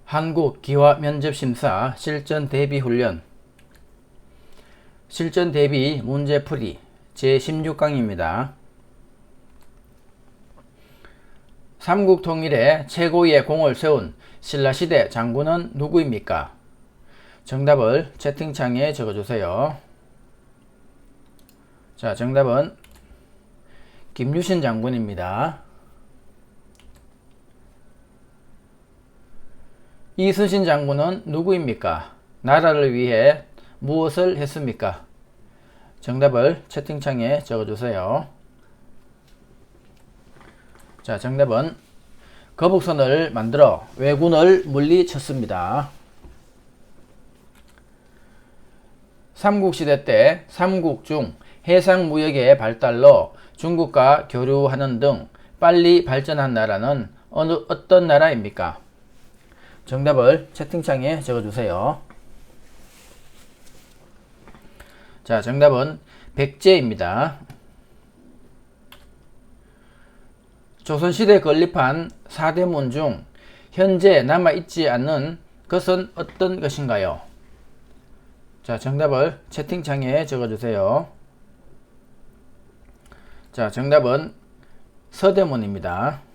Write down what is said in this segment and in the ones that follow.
한국기화면접심사 실전대비훈련 실전대비 문제풀이 제16강입니다. 삼국통일에 최고의 공을 세운 신라시대 장군은 누구입니까? 정답을 채팅창에 적어주세요. 자, 정답은 김유신 장군입니다. 이순신 장군은 누구입니까? 나라를 위해 무엇을 했습니까? 정답을 채팅창에 적어주세요. 자, 정답은 거북선을 만들어 왜군을 물리쳤습니다. 삼국시대 때 삼국 중 해상무역의 발달로 중국과 교류하는 등 빨리 발전한 나라는 어떤 나라입니까? 정답을 채팅창에 적어주세요. 자, 정답은 백제입니다. 조선시대 건립한 4대문 중 현재 남아있지 않는 것은 어떤 것인가요? 자, 정답을 채팅창에 적어주세요. 자, 정답은 서대문입니다.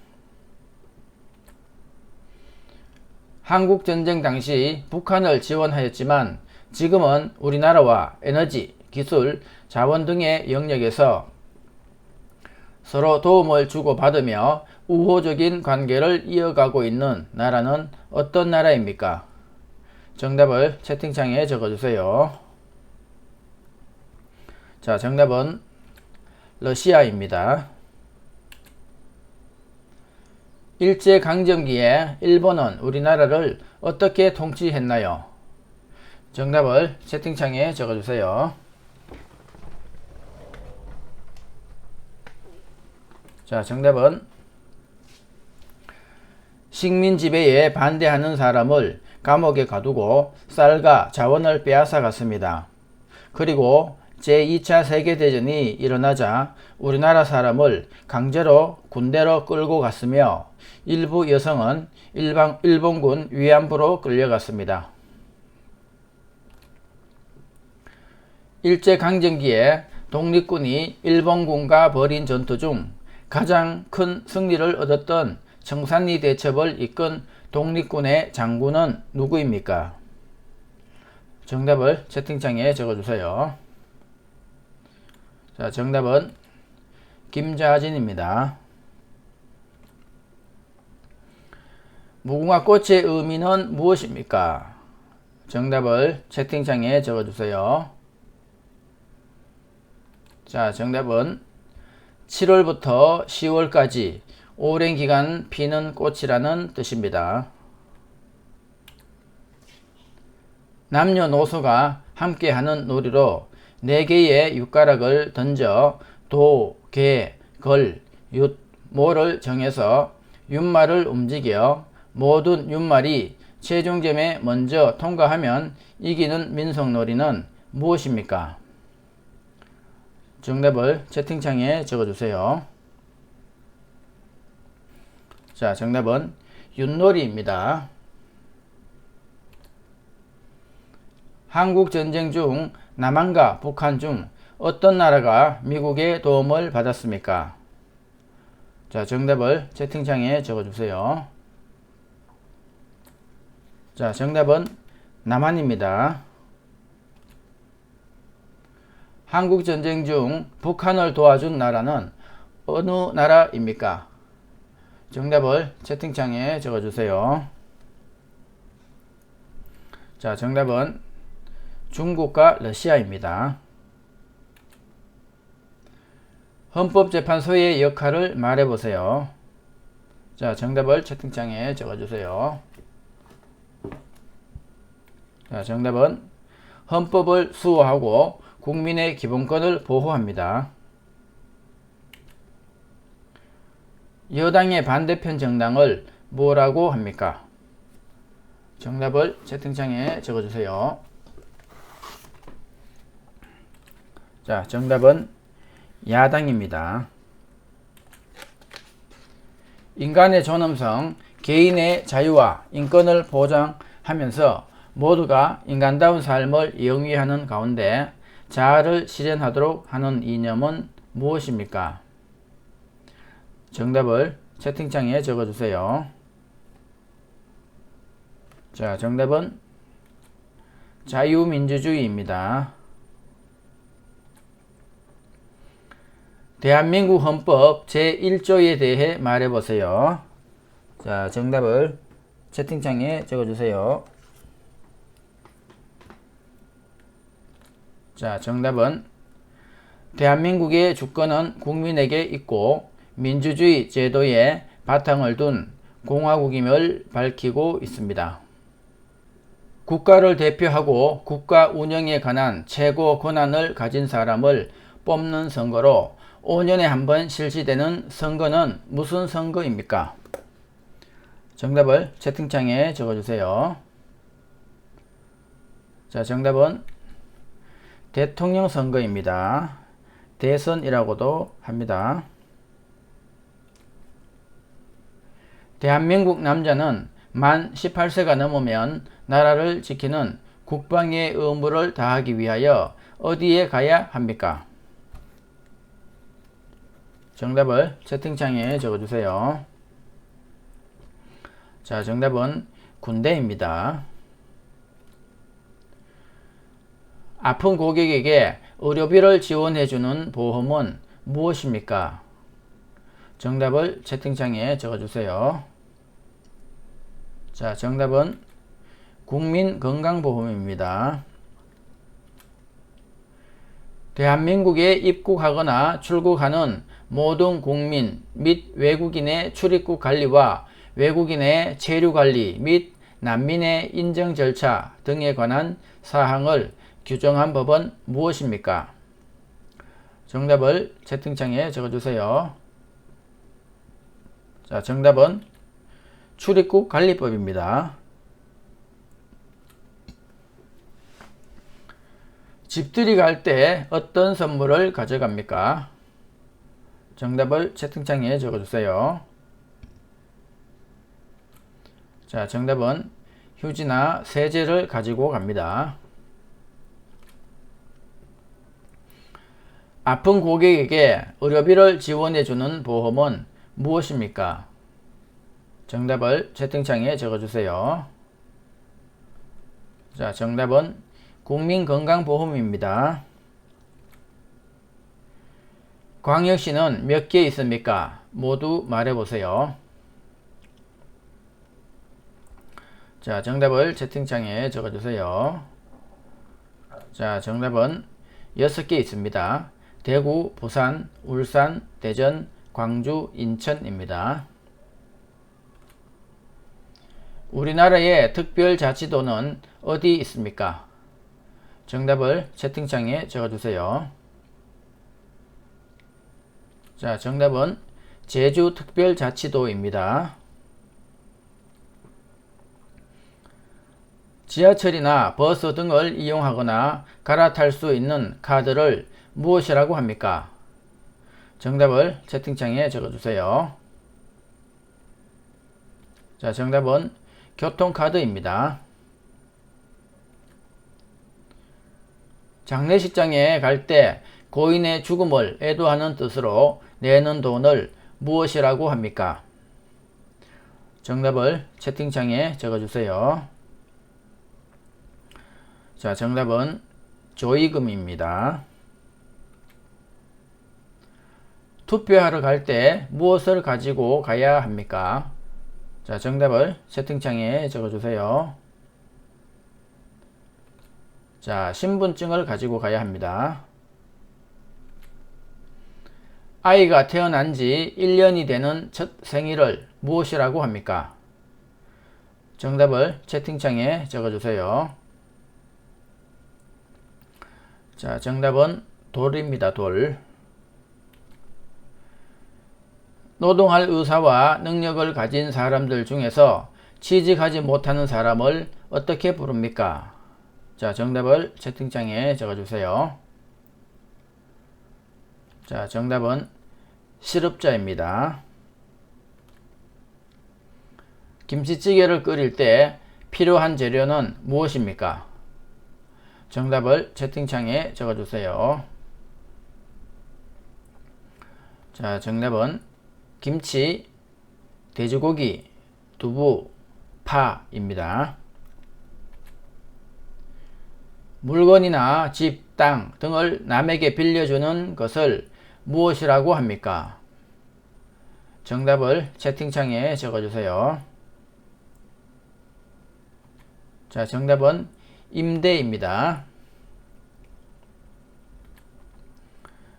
한국전쟁 당시 북한을 지원하였지만 지금은 우리나라와 에너지, 기술, 자원 등의 영역에서 서로 도움을 주고받으며 우호적인 관계를 이어가고 있는 나라는 어떤 나라입니까? 정답을 채팅창에 적어주세요. 자, 정답은 러시아입니다. 일제강점기에 일본은 우리나라를 어떻게 통치했나요? 정답을 채팅창에 적어주세요. 자, 정답은 식민지배에 반대하는 사람을 감옥에 가두고 쌀과 자원을 빼앗아 갔습니다. 그리고 제2차 세계대전이 일어나자 우리나라 사람을 강제로 군대로 끌고 갔으며 일부 여성은 일본군 위안부로 끌려갔습니다. 일제강점기에 독립군이 일본군과 벌인 전투 중 가장 큰 승리를 얻었던 청산리 대첩을 이끈 독립군의 장군은 누구입니까? 정답을 채팅창에 적어주세요. 자, 정답은 김자진입니다. 무궁화꽃의 의미는 무엇입니까? 정답을 채팅창에 적어주세요. 자, 정답은 7월부터 10월까지 오랜 기간 피는 꽃이라는 뜻입니다. 남녀노소가 함께하는 놀이로 4개의 육가락을 던져 도, 개, 걸, 윷, 모를 정해서 윷말을 움직여 모든 윷말이 최종점에 먼저 통과하면 이기는 민속놀이는 무엇입니까? 정답을 채팅창에 적어주세요. 자, 정답은 윷놀이입니다. 한국전쟁 중 남한과 북한 중 어떤 나라가 미국의 도움을 받았습니까? 자, 정답을 채팅창에 적어주세요. 자, 정답은 남한입니다. 한국전쟁 중 북한을 도와준 나라는 어느 나라입니까? 정답을 채팅창에 적어주세요. 자, 정답은 중국과 러시아입니다. 헌법재판소의 역할을 말해보세요. 자, 정답을 채팅창에 적어주세요. 자, 정답은 헌법을 수호하고 국민의 기본권을 보호합니다. 여당의 반대편 정당을 뭐라고 합니까? 정답을 채팅창에 적어주세요. 자, 정답은 야당입니다. 인간의 존엄성, 개인의 자유와 인권을 보장하면서 모두가 인간다운 삶을 영위하는 가운데 자아를 실현하도록 하는 이념은 무엇입니까? 정답을 채팅창에 적어주세요. 자, 정답은 자유민주주의입니다. 대한민국 헌법 제1조에 대해 말해보세요. 자, 정답을 채팅창에 적어주세요. 자, 정답은 대한민국의 주권은 국민에게 있고 민주주의 제도에 바탕을 둔 공화국임을 밝히고 있습니다. 국가를 대표하고 국가 운영에 관한 최고 권한을 가진 사람을 뽑는 선거로 5년에 한 번 실시되는 선거는 무슨 선거입니까? 정답을 채팅창에 적어주세요. 자, 정답은 대통령 선거입니다. 대선이라고도 합니다. 대한민국 남자는 만 18세가 넘으면 나라를 지키는 국방의 의무를 다하기 위하여 어디에 가야 합니까? 정답을 채팅창에 적어주세요. 자, 정답은 군대입니다. 아픈 고객에게 의료비를 지원해주는 보험은 무엇입니까? 정답을 채팅창에 적어주세요. 자, 정답은 국민건강보험입니다. 대한민국에 입국하거나 출국하는 모든 국민 및 외국인의 출입국 관리와 외국인의 체류 관리 및 난민의 인정 절차 등에 관한 사항을 규정한 법은 무엇입니까? 정답을 채팅창에 적어주세요. 자, 정답은 출입국 관리법입니다. 집들이 갈 때 어떤 선물을 가져갑니까? 정답을 채팅창에 적어주세요. 자, 정답은 휴지나 세제를 가지고 갑니다. 아픈 고객에게 의료비를 지원해주는 보험은 무엇입니까? 정답을 채팅창에 적어주세요. 자, 정답은 국민건강보험입니다. 광역시는 몇 개 있습니까? 모두 말해보세요. 자, 정답을 채팅창에 적어주세요. 자, 정답은 6개 있습니다. 대구, 부산, 울산, 대전, 광주, 인천입니다. 우리나라의 특별자치도는 어디 있습니까? 정답을 채팅창에 적어주세요. 자, 정답은 제주특별자치도입니다. 지하철이나 버스 등을 이용하거나 갈아탈 수 있는 카드를 무엇이라고 합니까? 정답을 채팅창에 적어주세요. 자, 정답은 교통카드입니다. 장례식장에 갈 때 고인의 죽음을 애도하는 뜻으로 내는 돈을 무엇이라고 합니까? 정답을 채팅창에 적어주세요. 자, 정답은 조의금입니다. 투표하러 갈 때 무엇을 가지고 가야 합니까? 자, 정답을 채팅창에 적어주세요. 자, 신분증을 가지고 가야 합니다. 아이가 태어난 지 1년이 되는 첫 생일을 무엇이라고 합니까? 정답을 채팅창에 적어주세요. 자, 정답은 돌입니다. 돌. 노동할 의사와 능력을 가진 사람들 중에서 취직하지 못하는 사람을 어떻게 부릅니까? 자, 정답을 채팅창에 적어주세요. 자, 정답은 실업자입니다. 김치찌개를 끓일 때 필요한 재료는 무엇입니까? 정답을 채팅창에 적어주세요. 자, 정답은 김치, 돼지고기, 두부, 파입니다. 물건이나 집, 땅 등을 남에게 빌려주는 것을 무엇이라고 합니까? 정답을 채팅창에 적어주세요. 자, 정답은 임대입니다.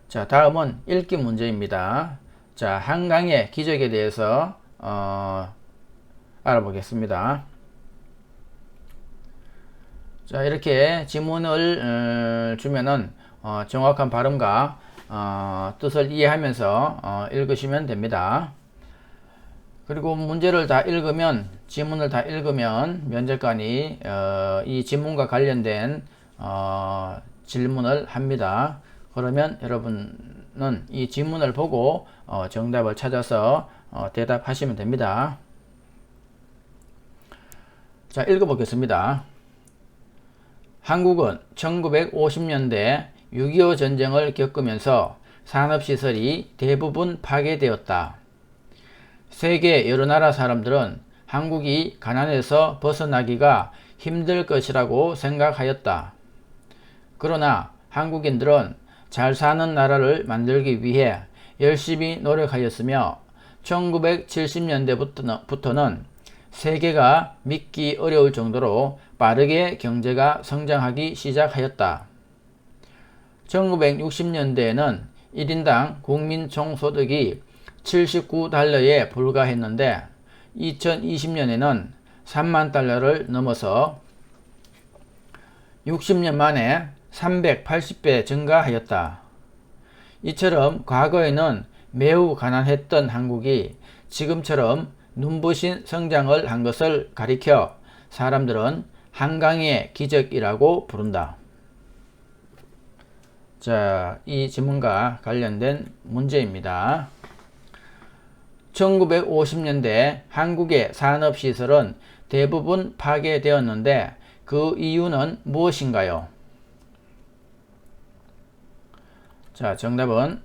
자, 다음은 읽기 문제입니다. 자, 한강의 기적에 대해서 알아보겠습니다. 자, 이렇게 지문을 주면은 정확한 발음과 뜻을 이해하면서 읽으시면 됩니다. 그리고 문제를 다 읽으면, 지문을 다 읽으면 면접관이 이 지문과 관련된 질문을 합니다. 그러면 여러분은 이 지문을 보고 정답을 찾아서 대답하시면 됩니다. 자, 읽어보겠습니다. 한국은 1950년대 6.25 전쟁을 겪으면서 산업시설이 대부분 파괴되었다. 세계 여러 나라 사람들은 한국이 가난에서 벗어나기가 힘들 것이라고 생각하였다. 그러나 한국인들은 잘 사는 나라를 만들기 위해 열심히 노력하였으며 1970년대부터는 세계가 믿기 어려울 정도로 빠르게 경제가 성장하기 시작하였다. 1960년대에는 1인당 국민 총소득이 79달러에 불과했는데 2020년에는 3만 달러를 넘어서 60년 만에 380배 증가하였다. 이처럼 과거에는 매우 가난했던 한국이 지금처럼 눈부신 성장을 한 것을 가리켜 사람들은 한강의 기적이라고 부른다. 자, 이 지문과 관련된 문제입니다. 1950년대 한국의 산업시설은 대부분 파괴되었는데 그 이유는 무엇인가요? 자, 정답은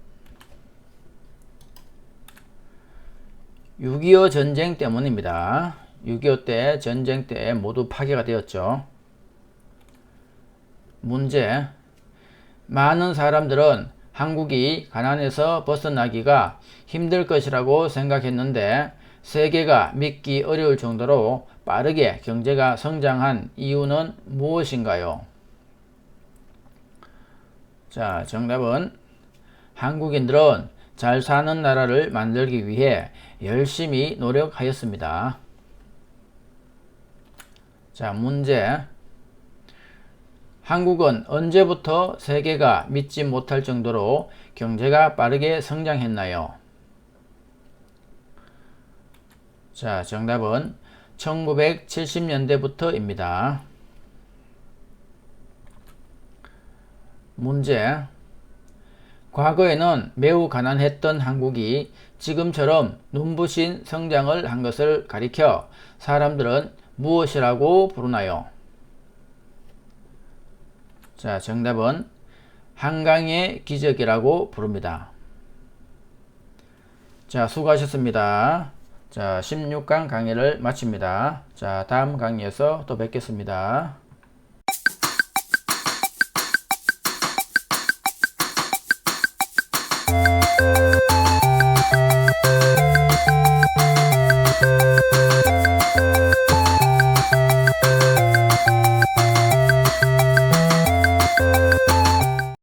6.25 전쟁 때문입니다. 6.25 때 전쟁 때 모두 파괴가 되었죠. 문제. 많은 사람들은 한국이 가난에서 벗어나기가 힘들 것이라고 생각했는데 세계가 믿기 어려울 정도로 빠르게 경제가 성장한 이유는 무엇인가요? 자, 정답은 한국인들은 잘 사는 나라를 만들기 위해 열심히 노력하였습니다. 자, 문제. 한국은 언제부터 세계가 믿지 못할 정도로 경제가 빠르게 성장했나요? 자, 정답은 1970년대부터입니다. 문제. 과거에는 매우 가난했던 한국이 지금처럼 눈부신 성장을 한 것을 가리켜 사람들은 무엇이라고 부르나요? 자, 정답은 한강의 기적이라고 부릅니다. 자, 수고하셨습니다. 자, 16강 강의를 마칩니다. 자, 다음 강의에서 또 뵙겠습니다.